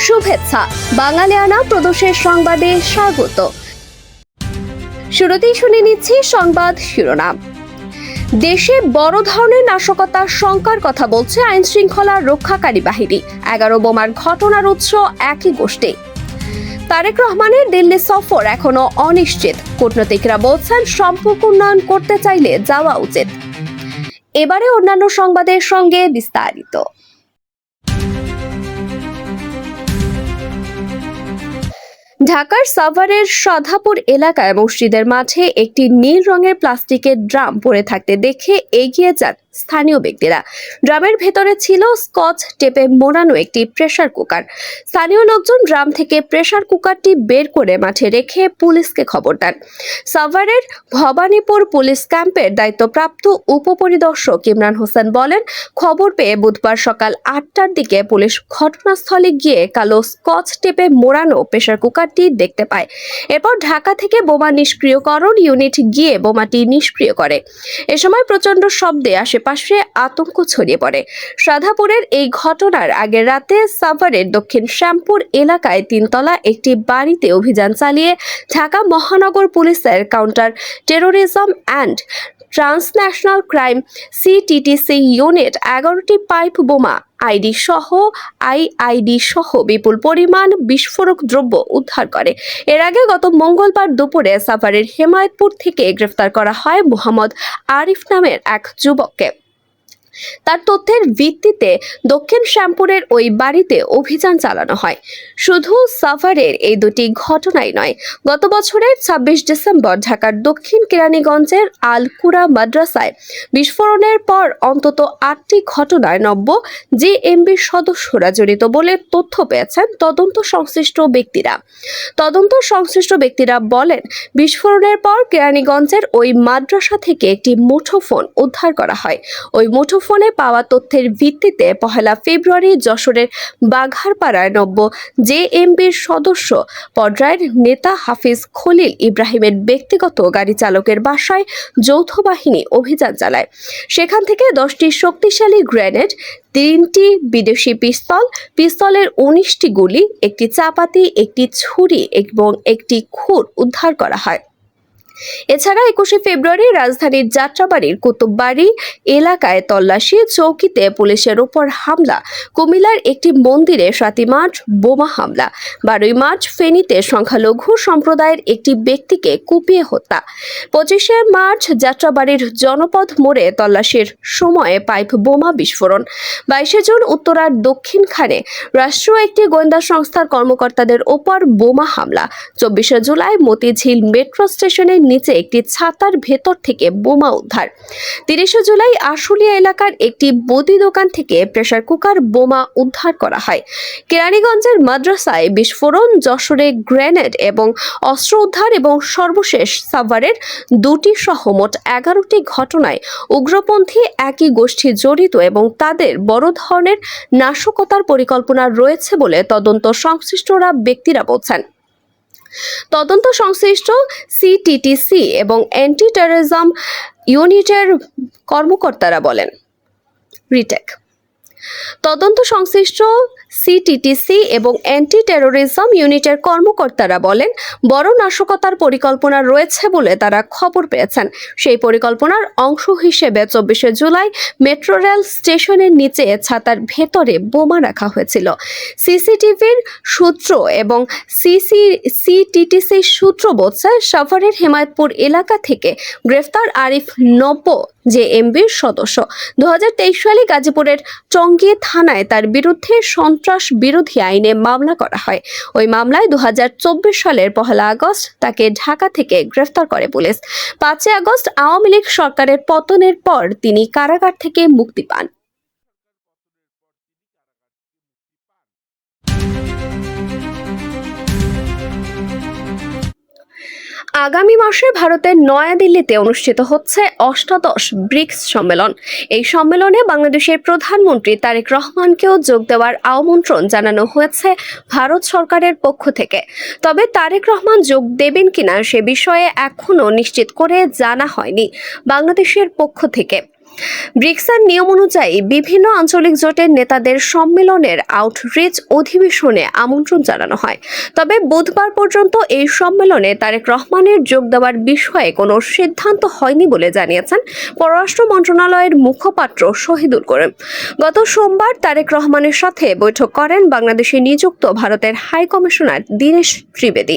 শুভেচ্ছা বাঙালিয়ানা প্রদেশের সংবাদে স্বাগত। শুরুতেই শুনে নিচ্ছি সংবাদ শিরোনাম। দেশে বড় ধরনের নাশকতার শঙ্কার কথা বলছে আইন শৃঙ্খলা রক্ষাকারী বাহিনী। 11 বোমার ঘটনার উৎস একই গোষ্ঠী। তারেক রহমানের দিল্লি সফর এখনো অনিশ্চিত। কূটনীতিকরা বলছেন সম্পর্ক উন্নয়ন করতে চাইলে যাওয়া উচিত। এবারে অন্যান্য সংবাদের সঙ্গে বিস্তারিত। ঢাকার সাভারের সাধাপুর এলাকায় মসজিদের মাঠে একটি নীল রঙের প্লাস্টিকের ড্রাম পড়ে থাকতে দেখে এগিয়ে যান স্থানীয় ব্যক্তিরা। ড্রামের ভেতরে ছিল স্কচ টেপে মোড়ানো একটি প্রেসার কুকার। স্থানীয় লোকজন ড্রাম থেকে প্রেসার কুকারটি বের করে মাঠে রেখে পুলিশকে খবর দেন। সাভারের ভবানীপুর পুলিশ ক্যাম্পের দায়িত্বপ্রাপ্ত উপপরিদর্শক ইমরান হোসেন বলেন, খবর পেয়ে বুধবার সকাল 8টার দিকে পুলিশ ঘটনাস্থলে গিয়ে কালো স্কচ টেপে মোড়ানো প্রেসার কুকারটি দেখতে পায়। এরপর ঢাকা থেকে বোমা নিষ্ক্রিয়করণ ইউনিট গিয়ে বোমাটি নিষ্ক্রিয় করে। এ সময় প্রচণ্ড শব্দে আশেপাশে আতঙ্ক ছড়িয়ে পড়ে। সাধাপুরের এই ঘটনার আগের রাতে সাভারের দক্ষিণ শ্যামপুর এলাকায় 3তলা একটি বাড়িতে অভিযান চালিয়ে ঢাকা মহানগর পুলিশের counter terrorism and transnational crime CTTC unit 11টি পাইপ বোমা আইইডি সহ বিপুল পরিমাণ বিস্ফোরক দ্রব্য উদ্ধার করে। এর আগে গত মঙ্গলবার দুপুরে সাভারের হেমায়েতপুর থেকে গ্রেফতার করা হয় মোহাম্মদ আরিফ নামের এক যুবককে। তার তথ্যের ভিত্তিতে দক্ষিণ শ্যামপুরের ওই বাড়িতে অভিযান চালানো হয়। শুধু সাভারের এই দুটি ঘটনাই নয়, গত বছরের 26 ডিসেম্বর ঢাকার দক্ষিণ কেরানীগঞ্জের আল-কুরা মাদ্রাসায় বিস্ফোরণের পর অন্তত 8টি ঘটনায় নব্য জেএমবির সদস্যরা জড়িত বলে তথ্য পেয়েছেন তদন্ত সংশ্লিষ্ট ব্যক্তিরা বলেন, বিস্ফোরণের পর কেরানীগঞ্জের ওই মাদ্রাসা থেকে একটি মুঠোফোন উদ্ধার করা হয়। ওই মুঠোফোনে পাওয়া তথ্যের ভিত্তিতে 1 ফেব্রুয়ারি যশোরের বাঘারপাড়ায় নব্য জেএমবির সদস্য পর্যায়ের নেতা হাফিজ খলিল ইব্রাহিমের ব্যক্তিগত গাড়ি চালকের বাসায় যৌথ বাহিনী অভিযান চালায়। সেখান থেকে 10টি শক্তিশালী গ্রেনেড, 3টি বিদেশি পিস্তলের 19টি গুলি, একটি চাপাতি, একটি ছুরি এবং একটি খুর উদ্ধার করা হয়। এছাড়া 21 ফেব্রুয়ারি রাজধানীর যাত্রাবাড়ির কুতুববাড়ি এলাকায় তল্লাশি চৌকিতে পুলিশের ওপর হামলা, কুমিল্লার একটি মন্দিরে 7 মার্চ বোমা হামলা, 12 মার্চ ফেনীতে সংখ্যালঘু সম্প্রদায়ের একটি ব্যক্তিকে কুপিয়ে হত্যা, 25 মার্চ যাত্রাবাড়ির জনপদ মোড়ে তল্লাশির সময়ে পাইপ বোমা বিস্ফোরণ, 22 জুন উত্তরার দক্ষিণখানে রাষ্ট্রীয় একটি গোয়েন্দা সংস্থার কর্মকর্তাদের ওপর বোমা হামলা, 24 জুলাই মতিঝিল মেট্রো স্টেশনের নিচে একটি ছাতার ভেতর থেকে বোমা উদ্ধার, 30 জুলাই আশুলিয়া এলাকার একটি বদি দোকান থেকে প্রেসার কুকার বোমা উদ্ধার করা হয়। কেরানীগঞ্জের মাদ্রাসায় বিস্ফোরণ, যশোরে গ্রেনেড এবং অস্ত্র উদ্ধার এবং সর্বশেষ সাভারের 2টি সহ মোট 11টি ঘটনায় উগ্রপন্থী একই গোষ্ঠী জড়িত এবং তাদের বড় ধরনের নাশকতার পরিকল্পনা রয়েছে বলে তদন্ত ব্যক্তিরা বলছেন। তদন্ত সংশ্লিষ্ট সিটিটিসি এবং অ্যান্টি টেররিজম ইউনিটের কর্মকর্তারা বলেন, তদন্ত সংশ্লিষ্ট সিটিটিসি এবং অ্যান্টি টেররিজম ইউনিটের কর্মকর্তারা বলেন, বড় নাশকতার পরিকল্পনা রয়েছে বলে তারা খবর পেয়েছেন। সেই পরিকল্পনার অংশ হিসেবে 24 জুলাই মেট্রো রেল স্টেশনের নিচে ছাতার ভেতরে বোমা রাখা হয়েছিল। সিসিটিভির সূত্র এবং সিটিটিসি সূত্র বলছে, সাভারের হেমায়েতপুর এলাকা থেকে গ্রেফতার আরিফ নব্য জেএমবির সদস্য। 2023 সালে গাজীপুরের টঙ্গী থানায় তার বিরুদ্ধে সন্ত্রাস বিরোধী আইনে মামলা করা হয়। ওই মামলায় 2024 সালের 1 আগস্ট তাকে ঢাকা থেকে গ্রেফতার করে পুলিশ। 5 আগস্ট আওয়ামী লীগ সরকারের পতনের পর তিনি কারাগার থেকে মুক্তি পান। আগামী মাসে ভারতের নয়াদিল্লিতে অনুষ্ঠিত হচ্ছে 8ম ব্রিক্স সম্মেলন। এই সম্মেলনে বাংলাদেশের প্রধানমন্ত্রী তারেক রহমানকেও যোগ দেওয়ার আমন্ত্রণ জানানো হয়েছে ভারত সরকারের পক্ষ থেকে। তবে তারেক রহমান যোগ দেবেন কিনা সে বিষয়ে এখনও নিশ্চিত করে জানা হয়নি বাংলাদেশের পক্ষ থেকে। ব্রিক্সের নিয়ম অনুযায়ী বিভিন্ন আঞ্চলিক জোটের নেতাদের সম্মেলনের আউটরিচ অধিবেশনে আমন্ত্রণ জানানো হয়। তবে বুধবার পর্যন্ত এই সম্মেলনে তারেক রহমানের যোগ দেওয়ার বিষয়ে কোনো সিদ্ধান্ত হয়নি বলে জানিয়েছেন পররাষ্ট্র মন্ত্রণালয়ের মুখপাত্র শহীদুল করিম। গত সোমবার তারেক রহমানের সাথে বৈঠক করেন বাংলাদেশে নিযুক্ত ভারতের হাই কমিশনার দীনেশ ত্রিবেদী।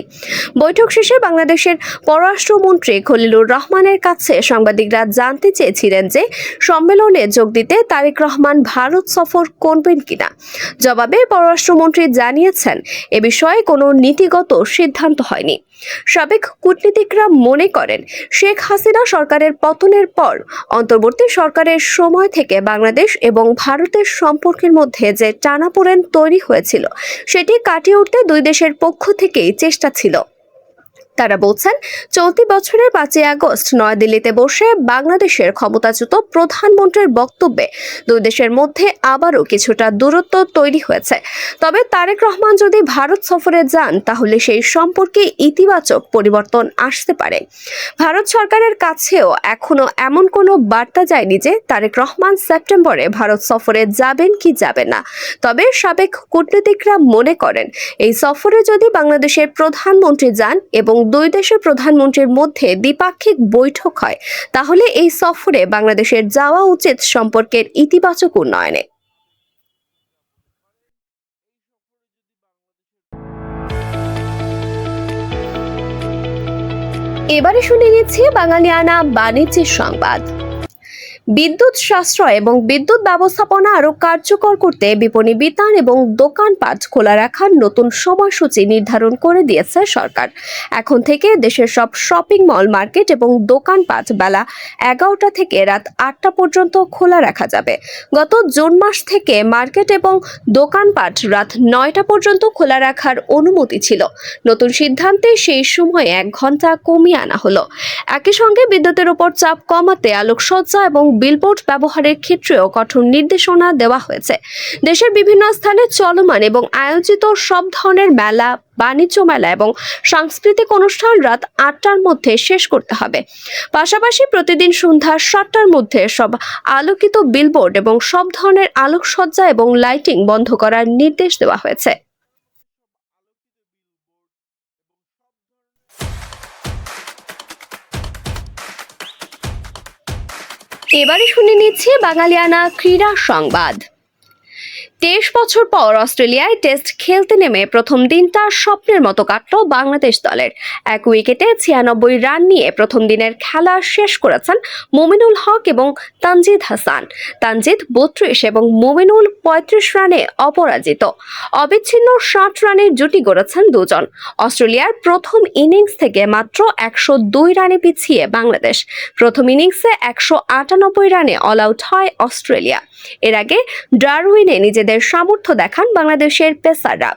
বৈঠক শেষে বাংলাদেশের পররাষ্ট্রমন্ত্রী খলিলুর রহমানের কাছে সাংবাদিকরা জানতে চেয়েছিলেন যে সম্মেলনে যোগ দিতে তারেক রহমান ভারত সফর করবেন কিনা। জবাবে পররাষ্ট্রমন্ত্রী জানিয়েছেন এ বিষয়ে কোনো নীতিগত সিদ্ধান্ত হয়নি। সাবেক কূটনীতিকরা মনে করেন শেখ হাসিনা সরকারের পতনের পর অন্তর্বর্তী সরকারের সময় থেকে বাংলাদেশ এবং ভারতের সম্পর্কের মধ্যে যে টানাপোড়েন তৈরি হয়েছিল সেটি কাটিয়ে উঠতে দুই দেশের পক্ষ থেকেই চেষ্টা ছিল। তারা বলছেন চলতি বছরের 5 আগস্ট নয়াদিল্লিতে বসে বাংলাদেশের ক্ষমতাচ্যুত প্রধানমন্ত্রীর বক্তব্যে দুই দেশের মধ্যে আবারও কিছুটা দূরত্ব তৈরি হয়েছে। তবে তারেক রহমান যদি ভারত সফরে যান তাহলে সেই সম্পর্কে ইতিবাচক পরিবর্তন আসতে পারে। ভারত সরকারের কাছেও এখনো এমন কোনো বার্তা যায়নি যে তারেক রহমান সেপ্টেম্বরে ভারত সফরে যাবেন কি যাবেন না। তবে সাবেক কূটনীতিকরা মনে করেন এই সফরে যদি বাংলাদেশের প্রধানমন্ত্রী যান এবং দুই দেশের প্রধানমন্ত্রীর মধ্যে দ্বিপাক্ষিক বৈঠক হয় তাহলে এই সফরে বাংলাদেশের যাওয়া উচিত সম্পর্কের ইতিবাচক উন্নয়নে। এবারে শুনে নিচ্ছি বাঙালিয়ানা বাণিজ্যের সংবাদ। বিদ্যুৎ সাশ্রয় এবং বিদ্যুৎ ব্যবস্থাপনা আরও কার্যকর করতে বিপণী বিতান এবং দোকানপাট খোলা রাখার নতুন সময়সূচি নির্ধারণ করে দিয়েছে সরকার। এখন থেকে দেশের সব শপিং মল, মার্কেট এবং দোকানপাট বেলা 11টা থেকে রাত 8টা পর্যন্ত খোলা রাখা যাবে। গত জুন মাস থেকে মার্কেট এবং দোকানপাট রাত 9টা পর্যন্ত খোলা রাখার অনুমতি ছিল। নতুন সিদ্ধান্তে সেই সময়ে 1 ঘন্টা কমিয়ে আনা হলো। একই সঙ্গে বিদ্যুতের উপর চাপ কমাতে আলোকসজ্জা এবং বিলবোর্ড ব্যবহারের ক্ষেত্রেও কঠোর নির্দেশনা দেওয়া হয়েছে। দেশের বিভিন্ন স্থানে চলমান এবং আয়োজিত সব ধরনের মেলা, বাণিজ্য মেলা এবং সাংস্কৃতিক অনুষ্ঠান রাত 8টার মধ্যে শেষ করতে হবে। পাশাপাশি প্রতিদিন সন্ধ্যা 7টার মধ্যে সব আলোকিত বিলবোর্ড এবং সব ধরনের আলোকসজ্জা এবং লাইটিং বন্ধ করার নির্দেশ দেওয়া হয়েছে। এবারে শুনে নিচ্ছি বাঙালিয়ানা ক্রীড়া সংবাদ। 23 বছর পর অস্ট্রেলিয়ায় টেস্ট খেলতে নেমে প্রথম দিনটা স্বপ্নের মতো কাটল বাংলাদেশ দলের। 1 উইকেটে 96 রান নিয়ে প্রথম দিনের খেলা শেষ করেছেন মুমিনুল হক এবং তানজিদ হাসান। তানজিদ 32 এবং মুমিনুল 35 রানে অপরাজিত। অবিচ্ছিন্ন 60 রানের জুটি গড়েছেন দুজন। অস্ট্রেলিয়ার প্রথম ইনিংস থেকে মাত্র 102 রানে পিছিয়ে বাংলাদেশ। প্রথম ইনিংসে 198 রানে অল আউট হয় অস্ট্রেলিয়া। এর আগে ডারউইনে নিজেদের সামর্থ্য দেখান বাংলাদেশের পেসাররা।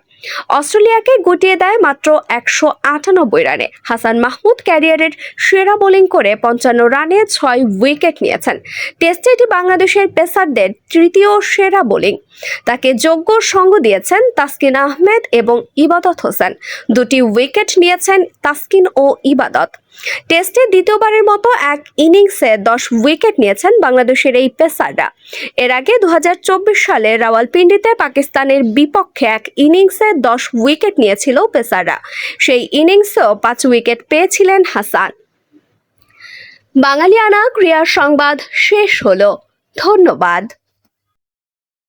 অস্ট্রেলিয়াকে গুটিয়ে দেয় মাত্র 198 রানে। হাসান মাহমুদ ক্যারিয়ারের সেরা বোলিং করে 55 রানে 6 উইকেট নিয়েছেন। টেস্টে এটি বাংলাদেশের পেসারদের তৃতীয় সেরা বোলিং। তাকে যোগ্য সঙ্গ দিয়েছেন তাসকিন আহমেদ এবং ইবাদত হোসেন। 2টি উইকেট নিয়েছেন তাসকিন ও ইবাদত। টেস্টে দ্বিতীয়বারের মতো এক ইনিংসে 10 উইকেট নিয়েছেন বাংলাদেশের এই পেসাররা। এর আগে 2024 সালে রাওয়ালপিন্ডিতে পাকিস্তানের বিপক্ষে এক ইনিংসে 10 উইকেট নিয়েছিল পেসাররা। সেই ইনিংসেও 5 উইকেট পেয়েছিলেন হাসান। বাঙালিয়ানা ক্রীড়া সংবাদ শেষ হলো। ধন্যবাদ।